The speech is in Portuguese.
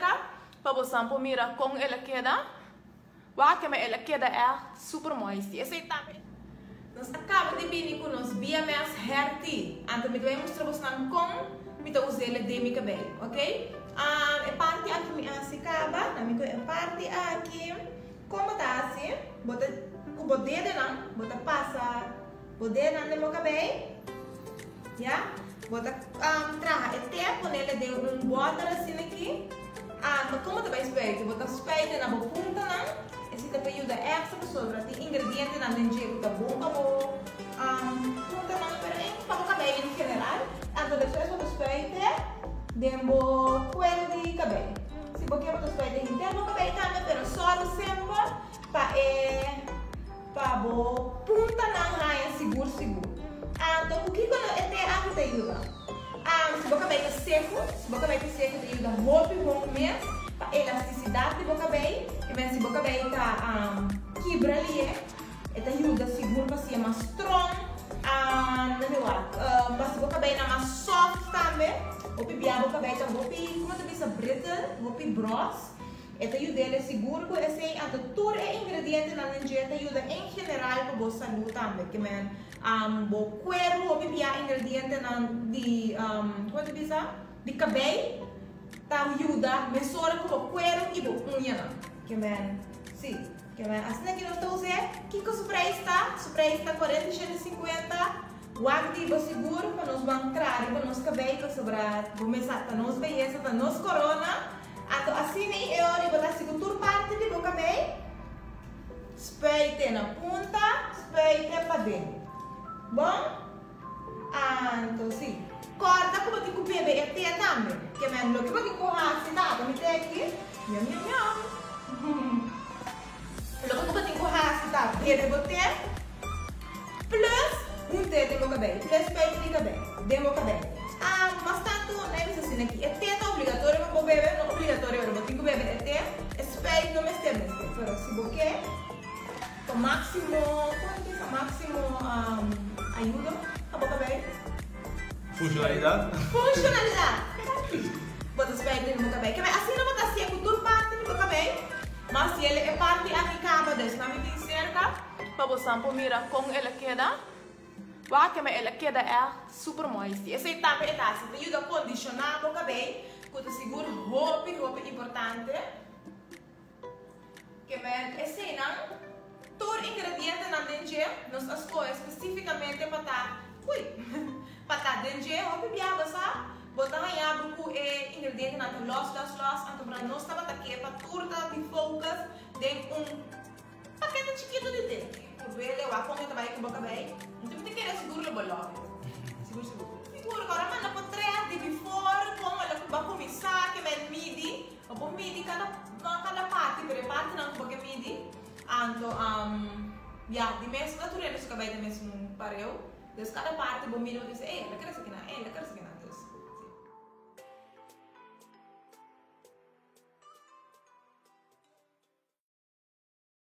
cerca para você mira como ela queda. Ela queda é super moist. Esse aí também. Nós acabamos de vir com os BMS Herty. Então, eu vou mostrar vocês como eu usei ele de meu cabelo, ok? A parte aqui se acaba, a parte aqui, como está assim, bota o dedo não, bota passa o dedo no meu cabelo, já? Bota traga até quando ele deu bota assim aqui, mas como tu vai esperar, bota espelho na boca punta não? Esse te ajuda extra sobre tem ingredientes na lentilha, tá bom, punta não, para o cabelo em geral. Então depois bota espelho dembo cuero de cabelo. Se você quer botar espelho interno cabelo também, pero só sempre para bo punta na raia seguro. Então o que quando até aqui te ajuda? Se o cabelo é seco, te ajuda muito mesmo. Para elasticidade do cabelo, e se o cabelo está quebra ali, te ajuda seguro para ser mais strong, mas se o cabelo é mais soft também, o bibiabo cabelo está como tu diz brittle, o gross, te ajuda ele seguro com esse tudo é ingrediente na lentilha, te ajuda em geral para a saúde também, que o cuero, o bibiabo ingrediente na de como tu diz de cabelo tá ajuda mesura com o cuero e o unha, que sim, que assim que nós estamos usando, que o spray está 40,50, o ativo seguro para nos bancar, para nos cabelo, para começar para nos beleza, para nos corona, então assim eu vou botar seguro parte do cabelo, spray tem na ponta, spray tem para dentro, bom? Então sim. Corta como tipo bebê até também, que é lo que você corre assim, tá? Como tem aqui, lo que você corre assim, tá? Bebê botar plus dedo no cabelo, plus peito de cabelo, de meu cabelo. Mas tanto não é assim aqui. Até tá obrigatório para o bebê, não obrigatório para o bebê até. Espelho não me esteve, mas se você quer, o máximo, quanto é o máximo ajuda para o cabelo? Funcionalidade? Bota espelho no meu cabelo. Assim não botar seco toda parte do meu cabelo. Mas se ele é parte aqui acaba desse, não me tem cerca. Para você mira como ela queda. Ela queda é super moist. Esse aí também é assim. Ajuda a condicionar o cabelo. Que seguro roupa importante. Que esse aí não. Todo ingrediente na lentilha nós escolhemos especificamente para estar. Para dentro, eu bebi água, sabe? Botar em água com ingredientes na los, então para nós estava aqui para turta de focas, tem paquete chiquito de dentro. O velho, a como também com boca bem, então tem que ir seguro o bolão. Seguro, agora manda para trás de before, como ela vai começar, que é midi, ou midi cada parte, pero parte não porque midi, então, de mesmo natureza, esse cabelo de mesmo pareu. Então, cada parte, o menino diz, ela quer isso aqui não, ela quer isso aqui não.